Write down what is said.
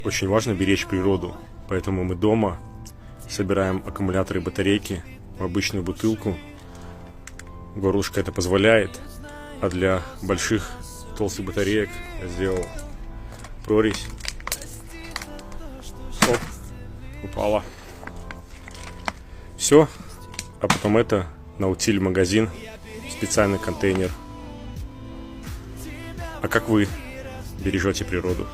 Очень важно беречь природу, поэтому мы дома собираем аккумуляторы и батарейки в обычную бутылку. Горлышко это позволяет, а для больших толстых батареек я сделал прорезь. Оп, упала. Все, а потом это на утиль магазин, специальный контейнер. А как вы бережете природу?